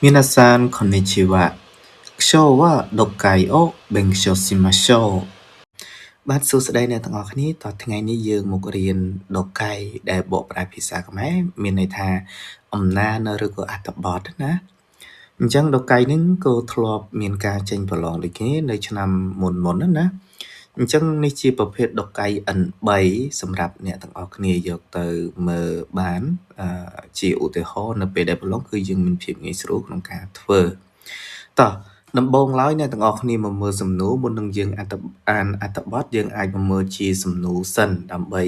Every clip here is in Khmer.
皆さん、こんにちは。今日は読解を勉強しましょう。បាទសួស្តីអ្នកទាំងអស់គ្នាតថ្ងៃនេះយើងមករៀនដកៃដែលបកប្រែភាសាខ្មែរមានន័យថាអំណាចឬក៏អត្ថបទណាអញ្ចឹងដកៃនេះក៏ធ្លាប់មានការចេញប្រឡងដូចគ្នានៅឆ្នាំមុនណាអញ្ចឹងនេះជាប្រភេទដកៃ N3 សម្រាប់អ្នកទាំងអស់គ្នាយកទៅមើលបានជាឧទាហរណ៍នៅពេលដែលប្រឡងគឺយើងមានភាពងាយស្រួលក្នុងការធ្វើតោះដំបូងឡើយអ្នកទាំងអស់គ្នាមកមើលសំណួរមុននឹងយើងអានអត្ថបទយើងអាចមកមើលជាសំណួរសិនដើម្បី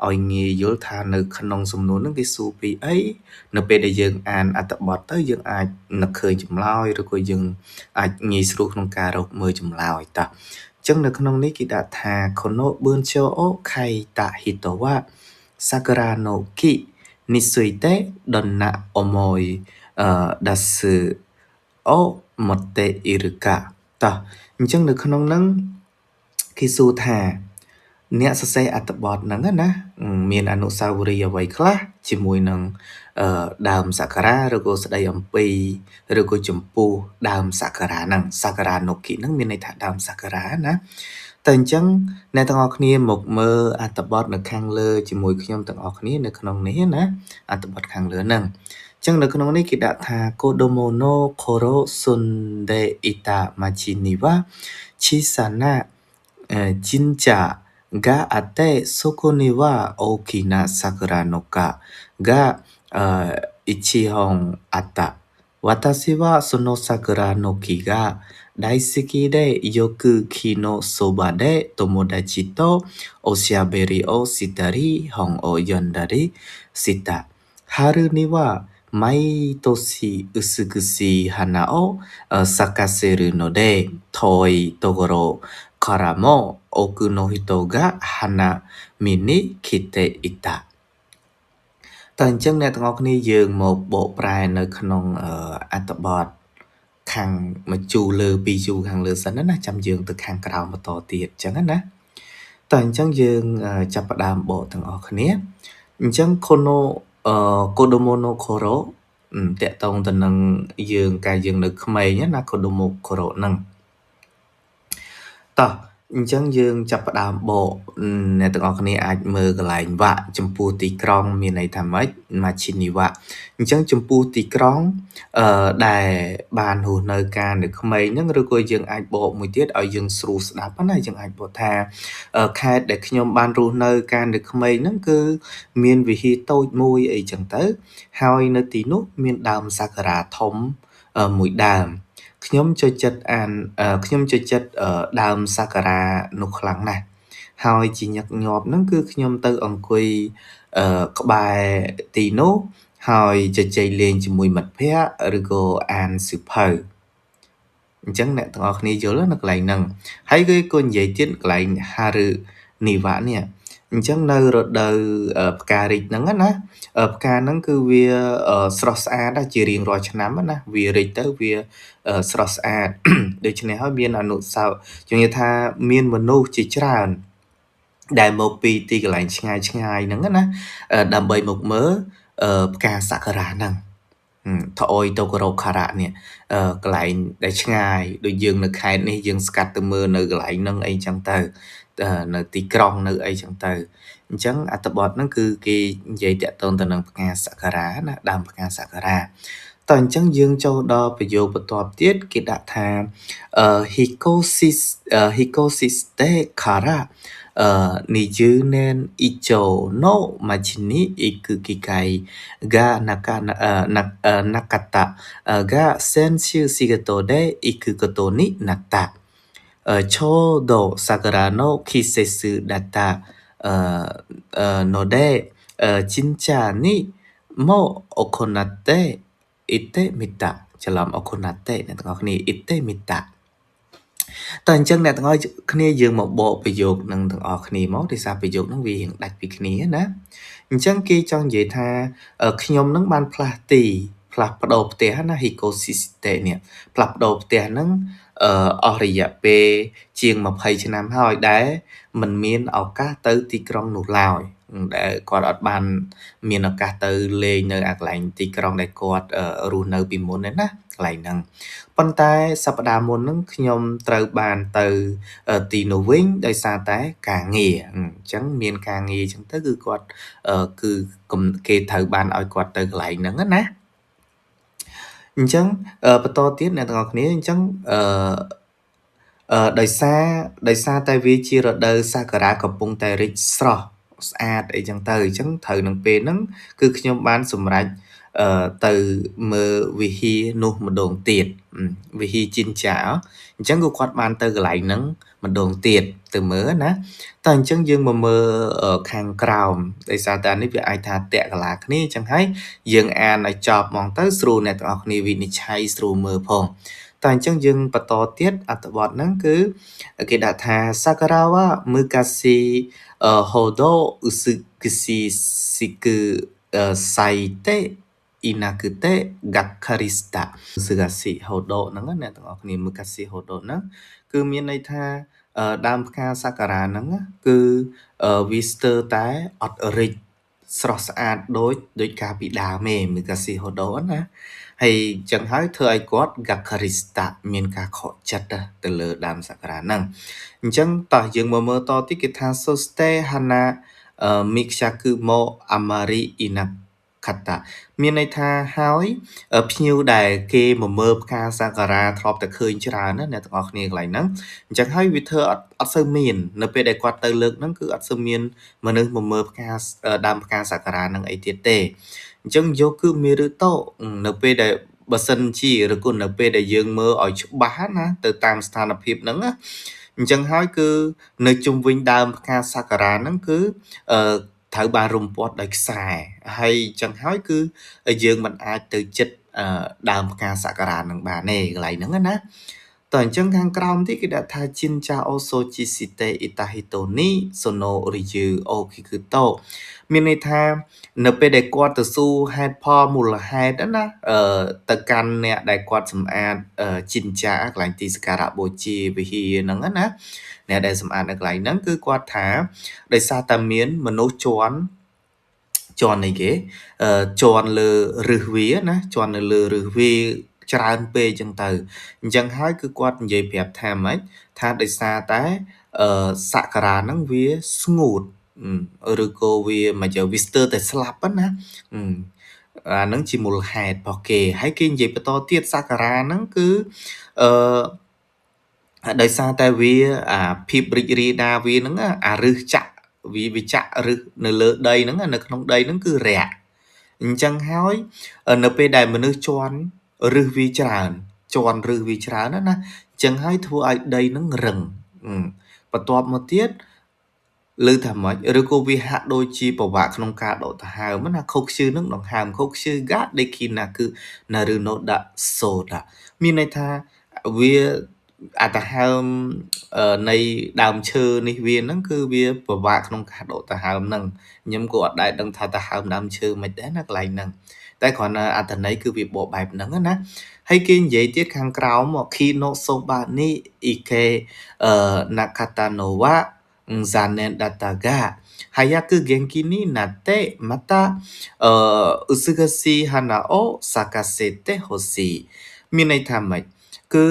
ឲ្យងាយយល់ថានៅក្នុងសំណួរហ្នឹងគេសួរពីអីនៅពេលដែលយើងអានអត្ថបទទៅយើងអាចនឹកឃើញចម្លើយឬក៏យើងអាចងាយស្រួលក្នុងការរកមើលចម្លើយតោះអញ្ចឹងនៅក្នុងនេះគេដាក់ថា Kono buncho o kaita hito wa sakura no ki ni tsuite donna omoi dasu o motte iru ka តោះអញ្ចឹងនៅក្នុងហ្នឹងគេសួរថាអ្នកសរសេរអត្ថបទហ្នឹងណាមានអនុស្សាវរីយ៍អ្វីខ្លះជាមួយនឹងដើមសក្ការៈឬក៏ស្ដីអំពីឬក៏ចំពោះដើមសក្ការៈហ្នឹងសក្ការៈនុគិហ្នឹងមានន័យថាដើមសក្ការៈណាតែអញ្ចឹងអ្នកទាំងអស់គ្នាមកមើលអត្ថបទនៅខាងលើជាមួយខ្ញុំទាំងអស់គ្នានៅក្នុងនេះណាអត្ថបទខាងលើហ្នឹងអញ្ចឹងនៅក្នុងនេះគេដាក់ថា Kodomo no koro sunde ita machi ni wa chisana jinja ga atte soko ni wa okina sakura no ka ga ichi hon atta watashi wa sono sakura no ki ga daisuki de yoku ki no soba de tomodachi to oshaberi o shitari hon o yondari shita haru ni wa 毎年美しい花を咲かせるので遠いところからも多くの人が花見に来ていたតែអញ្ចឹងអ្នកទាំងអស់គ្នាយើងមកបកប្រែនៅក្នុងអត្ថបទខាងមួយជូរលើពីរជូរខាងលើសិនណាចាំយើងទៅខាងក្រោមបន្តទៀតអញ្ចឹងណាតែអញ្ចឹងយើងចាប់ផ្ដើមបកទាំងអស់គ្នាអញ្ចឹង Kodomo no Koro តកតងទៅនឹងយើងកាលយើងនៅក្មេងណា Kodomo Koro ហ្នឹងតោះអញ្ចឹងយើងចាប់ផ្ដើមបកអ្នកទាំងអស់គ្នាអាចមើលកន្លែងវៈចំពោះទីក្រុងមានន័យថាម៉េច Machini វៈអញ្ចឹងចំពោះទីក្រុងដែលបានរស់នៅការនៅក្មេងហ្នឹងឬក៏យើងអាចបកមួយទៀតឲ្យយើងស្រួលស្ដាប់ណាយើងអាចបកថាខេត្តដែលខ្ញុំបានរស់នៅការនៅក្មេងហ្នឹងគឺមានវិហារតូចមួយអីចឹងទៅហើយនៅទីនោះមានដើមសាការ៉ាធំមួយដើមខ្ញុំចូលចិត្តដើមសាការ៉ានោះខ្លាំងណាស់ហើយជាញឹកញាប់ហ្នឹងគឺខ្ញុំទៅអង្គុយក្បែរទីនោះហើយជជែកលេងជាមួយមិត្តភ័ក្តិឬក៏អានសៀវភៅអញ្ចឹងអ្នកទាំងអស់គ្នាយល់នៅកន្លែងហ្នឹងហើយគឺក៏និយាយទៀតកន្លែងហារឺនីវ៉ានេះអញ្ចឹងនៅរដូវផ្ការីកហ្នឹងណាផ្កាហ្នឹងគឺវាស្រស់ស្អាតជារៀងរាល់ឆ្នាំណាវារីកទៅវាស្រស់ស្អាតដូច្នេះហើយមានអនុស្សាវរីយ៍ជំនឿថាមានមនុស្សជាច្រើនដែលមកពីទីកន្លែងឆ្ងាយហ្នឹងណាដើម្បីមកមើលផ្កាសាការ៉ាហ្នឹងថអុយទៅកោរ៉ូការ៉ានេះកន្លែងដែលឆ្ងាយដូចយើងនៅខេត្តនេះយើងស្កាត់ទៅមើលនៅកន្លែងហ្នឹងអីចឹងទៅនៅទីក្រុងនៅអីចឹងទៅអញ្ចឹងអត្ថបទហ្នឹងគឺគេនិយាយតាក់ទងទៅនឹងផ្កាសាការ៉ាណាដើមផ្កាសាការ៉ាតើអញ្ចឹងយើងចូលដល់ប្រយោគបន្ទាប់ទៀតគេដាក់ថាhikosiste kara 20年以上の町に行く機会がなかったが先週仕事で行くことになった。ちょうど桜の季節だったので神社にも行って行ってみた。ច្រឡំ行ってអ្នកទាំងអស់គ្នា行ってみたតែអញ្ចឹងអ្នកទាំងអស់គ្នាយើងមកបកប្រយោគនឹងទាំងអស់គ្នាមកដោយសារប្រយោគហ្នឹងវារៀងដាច់ពីគ្នាណាអញ្ចឹងគេចង់និយាយថាខ្ញុំនឹងបានផ្លាស់ប្ដូរផ្ទះណា Hikosiste នេះផ្លាស់ប្ដូរផ្ទះហ្នឹងអស់រយៈពេលជាង20ឆ្នាំហើយដែលមិនមានឱកាសទៅទីក្រុងនោះឡើយ ដែលគាត់អត់បានមានឱកាសទៅលេងនៅអាកន្លែងទីក្រុងដែលគាត់រស់នៅពីមុនទេណាកន្លែងហ្នឹងប៉ុន្តែសប្តាហ៍មុនហ្នឹងខ្ញុំត្រូវបានទៅទីនោះវិញដោយសារតែការងារអញ្ចឹងមានការងារអញ្ចឹងទៅគឺគាត់គឺគេត្រូវបានឲ្យគាត់ទៅកន្លែងហ្នឹងណាអញ្ចឹងបន្តទៀតអ្នកទាំងអស់គ្នាអញ្ចឹងដោយសារតែវាជារដូវសាគុរ៉ាកំពុងតែរីកស្រស់ស្អាតអីចឹងទៅអញ្ចឹងត្រូវនឹងពេលហ្នឹងគឺខ្ញុំបានសម្រេចទៅមើលវិហារនោះម្ដងទៀតវិហារជីនចាអញ្ចឹងក៏គាត់បានទៅកន្លែងហ្នឹងម្ដងទៀតទៅមើលណាតែអញ្ចឹងយើងមកមើលខាងក្រោមដោយសារតែនេះវាអាចថាតាក់កន្លាគ្នាអញ្ចឹងហើយយើងអានឲ្យចប់ហ្មងទៅស្រួលអ្នកទាំងអស់គ្នាវិនិច្ឆ័យស្រួលមើលផងតែអញ្ចឹងយើងបន្តទៀតអត្ថបទហ្នឹងគឺគេដាក់ថា Sakura wa mukashi hodo usukushi shiku saite inakute gakkarishita Musugashi hodo ហ្នឹងណាអ្នកទាំងអស់គ្នា Mukashi hodo ហ្នឹងគឺមានន័យថាដើមផ្កាសាការ៉ាហ្នឹងគឺវាស្ទើរតែអត់រីកស្រស់ស្អាតដូចកាលពីដើមទេ Mukashi hodo ណាហើយចឹងហើយធ្វើឲ្យគាត់ Gakkarishita មានការខកចិត្តទៅលើដើមសាការ៉ាហ្នឹងអញ្ចឹងតោះយើងមកមើលតទៀតគេថា Soste hana mikshaku mo amari inakata មានន័យថាហើយភ្ញៀវដែលគេមកមើលផ្កាសាការ៉ាធ្លាប់តែឃើញច្រើនណាអ្នកទាំងអស់គ្នាកន្លែងហ្នឹងអញ្ចឹងហើយវាធ្វើអត់សូវមាននៅពេលដែលគាត់ទៅលើកហ្នឹងគឺអត់សូវមានមនុស្សមកមើលផ្កាដើមផ្កាសាការ៉ាហ្នឹងអីទៀតទេអញ្ចឹងយកគឺមេរុតោនៅពេលដែលបើសិនជាឬក៏នៅពេលដែលយើងមើលឲ្យច្បាស់ណាទៅតាមស្ថានភាពហ្នឹងណាអញ្ចឹងហើយគឺនៅជុំវិញដើមផ្កាសាការ៉ាហ្នឹងគឺត្រូវបានរុំព័ទ្ធដោយខ្សែហើយអញ្ចឹងហើយគឺយើងមិនអាចទៅចិត្តដើមផ្កាសាការ៉ាហ្នឹងបានទេកន្លែងហ្នឹងណាតើអញ្ចឹងខាងក្រោមទៀតគេដាក់ថា Chincha Oso Chisite Itahito ni Sono Ryu Okikuto មានន័យថានៅពេលដែលគាត់ទៅស៊ូហេតុផលមូលហេតុណាទៅកាន់អ្នកដែលគាត់សម្អាតជីនចាកន្លែងទីសក្ការៈបូជាវិហារហ្នឹងណាអ្នកដែលសម្អាតនៅកន្លែងហ្នឹងគឺគាត់ថាដោយសារតែមានមនុស្សជន់អីគេជន់លើរឹសវាណាជន់នៅលើរឹសវាច្រើនពេកអញ្ចឹងទៅអញ្ចឹងហើយគឺគាត់និយាយប្រាប់ថាម៉េចថាដោយសារតែសក្ការៈហ្នឹងវាស្ងួតឬក៏វាមិនចូលវាស្ទើរតែស្លាប់ណាអាហ្នឹងជាមូលហេតុរបស់គេហើយគេនិយាយបន្តទៀតសក្ការៈហ្នឹងគឺដោយសារតែវាអាភាពរីករាយដាវាហ្នឹងអារឹសចាក់វាចាក់រឹសនៅលើដីហ្នឹងនៅក្នុងដីហ្នឹងគឺរាក់អញ្ចឹងហើយនៅពេលដែលមនុស្សជន់រឹសវាច្រើនជន់រឹសវាច្រើនណាអញ្ចឹងហើយធ្វើឲ្យដីហ្នឹងរឹងបន្ទាប់មកទៀតលើថាម៉េចឬក៏វាហាក់ដូចជាប្រវាក់ក្នុងការដកដង្ហើមណាខុសខ្ជិលនឹងដង្ហើមខុសខ្ជិលហ្គាដេគីណាគឺណាឬណូដាក់សូដាមានន័យថាវាអាដង្ហើមនៃដើមឈើនេះវាហ្នឹងគឺវាប្រវាក់ក្នុងការដកដង្ហើមហ្នឹងខ្ញុំក៏អត់ដែលដឹងថាដង្ហើមដើមឈើមិនដែរណាកន្លែងហ្នឹងតែគ្រាន់តែអត្ថន័យគឺវាបកបែបហ្នឹងណាហើយគេនិយាយទៀតខាងក្រោម Kino Soba ni Ike Nakata no wa Zanen Dataga Hayaku Genki ni Natte Mata Usugashi Hana o Sakasete Hoshi មានន័យថាម៉េចគឺ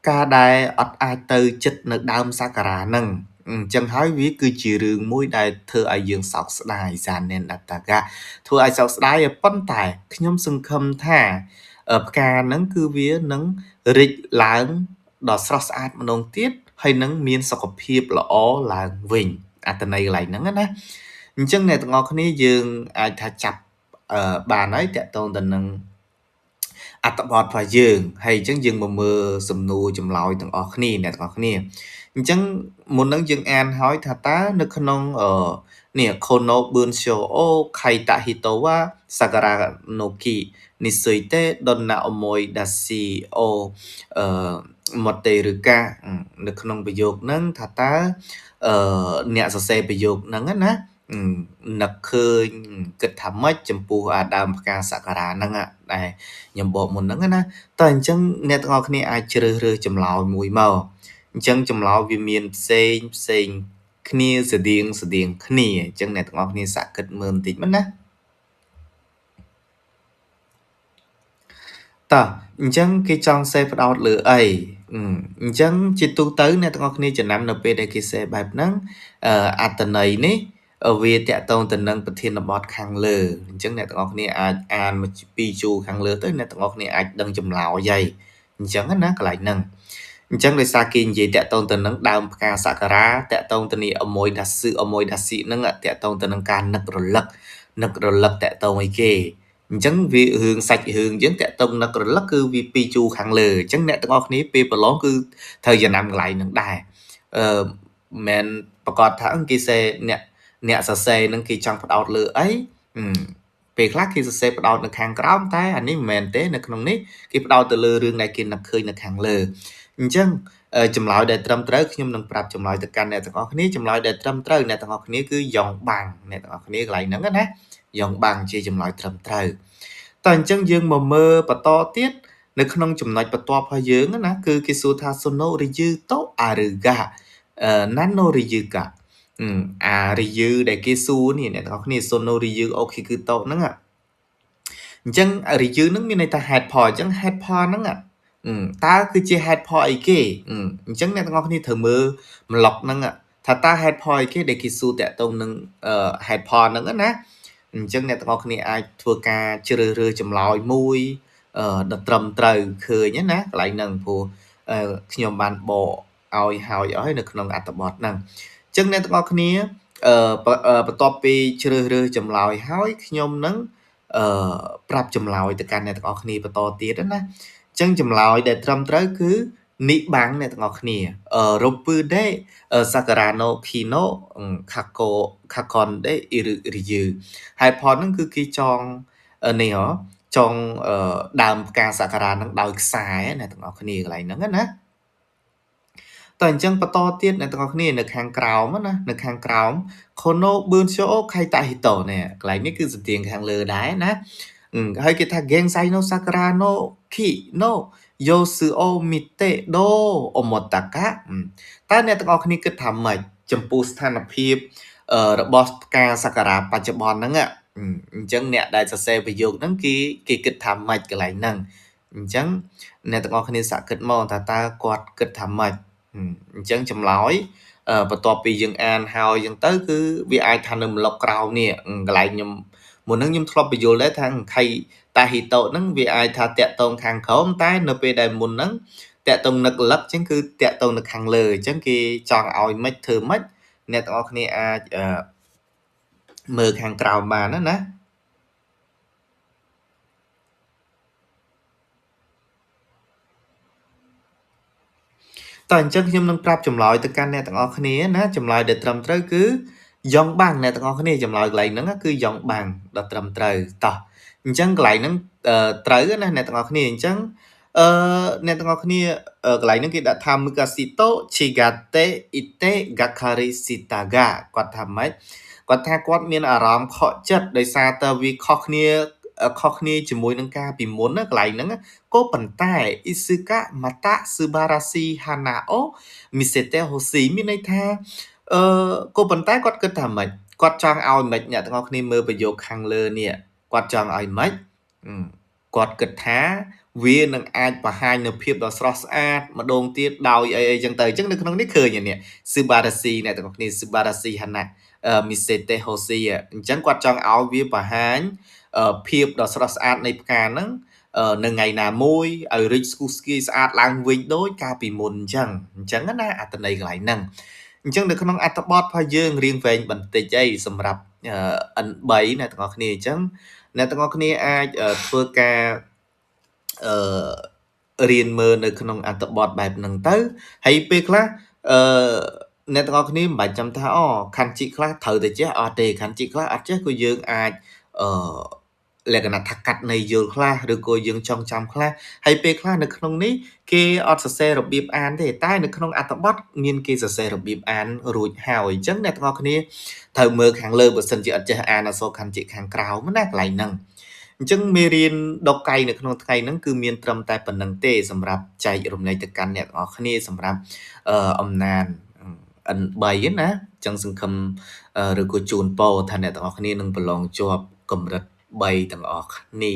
ការដែលអត់អាចទៅចិត្តនៅដើមសាការ៉ាហ្នឹងអញ្ចឹងហើយវាគឺជារឿងមួយដែលធ្វើឲ្យយើងសោកស្ដាយសានេនដតាកាធ្វើឲ្យសោកស្ដាយប៉ុន្តែខ្ញុំសង្ឃឹមថាផ្កាហ្នឹងគឺវានឹងរីកឡើងដល់ស្រស់ស្អាតម្ដងទៀតហើយនឹងមានសុខភាពល្អឡើងវិញអត្ថន័យកន្លែងហ្នឹងណាអញ្ចឹងអ្នកទាំងអស់គ្នាយើងអាចថាចាប់បានហើយតកតងទៅនឹងអត្ថបទរបស់យើងហើយអញ្ចឹងយើងមកមើលសំណួរចម្លើយទាំងអស់គ្នាអ្នកទាំងអស់គ្នាអញ្ចឹងមុននឹងយើងអានហើយថាតើនៅក្នុងនេះ Kono Bunsho o Kaita Hito wa Sakara no Ki Nisuite Donna Omoi Dashi o Moteruka នៅក្នុងប្រយោគហ្នឹងថាតើអ្នកសរសេរប្រយោគហ្នឹងណានឹកឃើញគិតថាម៉េចចំពោះអាដើមផ្កាសក្ការៈហ្នឹងដែលខ្ញុំបកមុនហ្នឹងណាតើអញ្ចឹងអ្នកទាំងអស់គ្នាអាចជ្រើសរើសចម្លើយមួយមកអញ្ចឹងចម្លើយវាមានផ្សេង គ្នាស្តៀងគ្នាអញ្ចឹងអ្នកទាំងអស់គ្នាសាកគិតមើលបន្តិចមើលណាតោះអញ្ចឹងគេចង់សេផ្ដោតលើអីអញ្ចឹងជាទូទៅអ្នកទាំងអស់គ្នាចំណាំនៅពេលដែលគេសេបែបហ្នឹងអត្ថន័យនេះវាតាក់ទងទៅនឹងប្រធានបទខាងលើអញ្ចឹងអ្នកទាំងអស់គ្នាអាចអានមកពីជួរខាងលើទៅអ្នកទាំងអស់គ្នាអាចដឹងចម្លើយហើយអញ្ចឹងណាកន្លែងហ្នឹងអញ្ចឹងដោយសារគេនិយាយតាក់ទងទៅនឹងដើមផ្កាសក្ការៈតាក់ទងទៅនេះអមួយដាសឺអមួយដាស៊ីហ្នឹងតាក់ទងទៅនឹងការនឹករលឹកតាក់ទងអីគេអញ្ចឹងវារឿងសាច់រឿងអញ្ចឹងតាក់ទងនឹករលឹកគឺវាពីរជួរខាងលើអញ្ចឹងអ្នកទាំងអស់គ្នាពេលប្រឡងគឺត្រូវចំណាំកន្លែងហ្នឹងដែរមិនប្រកាសថាគេសេអ្នកសរសេរហ្នឹងគេចង់ផ្ដោតលើអីពេលខ្លះគេសរសេរផ្ដោតនៅខាងក្រោមតែអានេះមិនមែនទេនៅក្នុងនេះគេផ្ដោតទៅលើរឿងដែលគេនឹកឃើញនៅខាងលើអញ្ចឹងចម្លើយដែលត្រឹមត្រូវខ្ញុំនឹងប្រាប់ចម្លើយទៅកាន់អ្នកទាំងអស់គ្នាចម្លើយដែលត្រឹមត្រូវអ្នកទាំងអស់គ្នាគឺយ៉ងបាំងអ្នកទាំងអស់គ្នាកន្លែងហ្នឹងណាយ៉ងបាំងជាចម្លើយត្រឹមត្រូវតើអញ្ចឹងយើងមកមើលបន្តទៀតនៅក្នុងចំណុចបន្ទាប់របស់យើងណាគឺគេសួរថា sono ryu to aruga nano ryu ka អា ryu ដែលគេសួរនេះអ្នកទាំងអស់គ្នា sono ryu okikuto ហ្នឹងអញ្ចឹង ryu ហ្នឹងមានន័យថាហេតុផលអញ្ចឹងហេតុផលហ្នឹងតើគឺជាហេតុផលអីគេអញ្ចឹងអ្នកទាំងអស់គ្នាត្រូវមើលប្លុកហ្នឹងថាតើហេតុផលអីគេដែលគេសួរតាក់ទងនឹងហេតុផលហ្នឹងណាអញ្ចឹងអ្នកទាំងអស់គ្នាអាចធ្វើការជ្រើសរើសចម្លើយមួយដ៏ត្រឹមត្រូវឃើញណាកន្លែងហ្នឹងព្រោះខ្ញុំបានបកឲ្យហើយអស់នៅក្នុងអត្ថបទហ្នឹងអញ្ចឹងអ្នកទាំងអស់គ្នាបន្ទាប់ពីជ្រើសរើសចម្លើយហើយខ្ញុំនឹងប្រាប់ចម្លើយទៅកាន់អ្នកទាំងអស់គ្នាបន្តទៀតណាអញ្ចឹងចម្លើយដែលត្រឹមត្រូវគឺនិបាំងអ្នកទាំងអស់គ្នារពឺដេសាការ៉ាណូឃីណូខាកុនដេអ៊ីរីយឺហេតុផលហ្នឹងគឺគេចងនេះចងដើមផ្កាសក្ការៈហ្នឹងដោយខ្សែអ្នកទាំងអស់គ្នាកន្លែងហ្នឹងណាតើអញ្ចឹងបន្តទៀតអ្នកទាំងអស់គ្នានៅខាងក្រោមណានៅខាងក្រោម Kono Bunsho Kaita Hito នេះកន្លែងនេះគឺស្ទៀងខាងលើដែរណាហើយគេថា Gensai no Sakura no Ki no Yosuo Mite do Omotaka តើអ្នកទាំងអស់គ្នាគិតថាម៉េចចំពោះស្ថានភាពរបស់ផ្កាសក្ការៈបច្ចុប្បន្នហ្នឹងអញ្ចឹងអ្នកដែលសរសេរប្រយោគហ្នឹងគេគិតថាម៉េចកន្លែងហ្នឹងអញ្ចឹងអ្នកទាំងអស់គ្នាសាកគិតមកថាតើគាត់គិតថាម៉េចអញ្ចឹងចម្លើយបន្ទាប់ពីយើងអានហើយអញ្ចឹងទៅគឺវាអាចថានៅម្លុកក្រោមនេះកន្លែងខ្ញុំមុនហ្នឹងខ្ញុំធ្លាប់បញ្យល់ដែរថាខៃតាហ៊ីតូហ្នឹងវាអាចថាតាក់តងខាងក្រោមតែនៅពេលដែលមុនហ្នឹងតាក់តងនឹកលឹកអញ្ចឹងគឺតាក់តងនៅខាងលើអញ្ចឹងគេចង់ឲ្យម៉េចធ្វើម៉េចអ្នកទាំងអស់គ្នាអាចមើលខាងក្រោមបានណាតើអញ្ចឹងខ្ញុំនឹងប្រាប់ចម្លើយទៅកាន់អ្នកទាំងអស់គ្នាណាចម្លើយដែលត្រឹមត្រូវគឺយ៉ងបាំងអ្នកទាំងអស់គ្នាចម្លើយកន្លែងហ្នឹងគឺយ៉ងបាំងដល់ត្រឹមត្រូវតោះអញ្ចឹងកន្លែងហ្នឹងត្រូវណាអ្នកទាំងអស់គ្នាអញ្ចឹងអ្នកទាំងអស់គ្នាកន្លែងហ្នឹងគេដាក់ថា Mukasito Chigate Ite Gakari Sitaga គាត់ថាម៉េចគាត់ថាគាត់មានអារម្មណ៍ខកចិត្តដោយសារតែវាខុសគ្នាជាមួយនឹងការពីមុនណាកន្លែងហ្នឹងក៏ប៉ុន្តែ Isuka Mata Subarashi Hanao Misete Hoshi មានន័យថាក៏ប៉ុន្តែគាត់គិតថាម៉េចគាត់ចង់ឲ្យម៉េចអ្នកទាំងអស់គ្នាមើលប្រយោគខាងលើនេះគាត់ចង់ឲ្យម៉េចគាត់គិតថាវានឹងអាចបង្ហាញនូវភាពដ៏ស្រស់ស្អាតម្ដងទៀតដោយអីចឹងទៅអញ្ចឹងនៅក្នុងនេះឃើញនេះ Subarashi អ្នកទាំងអស់គ្នា Subarashi Hana Misete Hoshi អញ្ចឹងគាត់ចង់ឲ្យវាបង្ហាញភាពដ៏ស្រស់ស្អាតនៃផ្កាហ្នឹងនៅថ្ងៃណាមួយឲ្យរីកស្គុះស្គាយស្អាតឡើងវិញដូចកាលពីមុនអញ្ចឹងណាអត្ថន័យកន្លែងហ្នឹងអញ្ចឹងនៅក្នុងអត្ថបទរបស់យើងរៀងវែងបន្តិចសម្រាប់ N3 អ្នកទាំងអស់គ្នាអញ្ចឹងអ្នកទាំងអស់គ្នាអាចធ្វើការរៀនមើលនៅក្នុងអត្ថបទបែបហ្នឹងទៅហើយពេលខ្លះអ្នកទាំងអស់គ្នាមិនបាច់ចាំថាខណ្ឌជីខ្លះត្រូវតែចេះអត់ទេខណ្ឌជីខ្លះអត់ចេះក៏យើងអាចលក្ខណៈថាកាត់ន័យយល់ខ្លះឬក៏យើងចងចាំខ្លះហើយពេលខ្លះនៅក្នុងនេះគេអត់សរសេររបៀបអានទេតែនៅក្នុងអត្ថបទមានគេសរសេររបៀបអានរួចហើយអញ្ចឹងអ្នកទាំងអស់គ្នាត្រូវមើលខាងលើបើសិនជាអត់ចេះអានអក្សរខណ្ឌជីខាងក្រោមណាកន្លែងហ្នឹងអញ្ចឹងមេរៀនដកៃនៅក្នុងថ្ងៃហ្នឹងគឺមានត្រឹមតែប៉ុណ្្នឹងទេសម្រាប់ចែករំលែកទៅកាន់អ្នកទាំងអស់គ្នាសម្រាប់អំណាន N3 ហ្នឹងណាអញ្ចឹងសង្ឃឹមឬក៏ជូនពរថាអ្នកទាំងអស់គ្នានឹងប្រឡងជាប់កម្រិត3ទាំងអស់គ្នា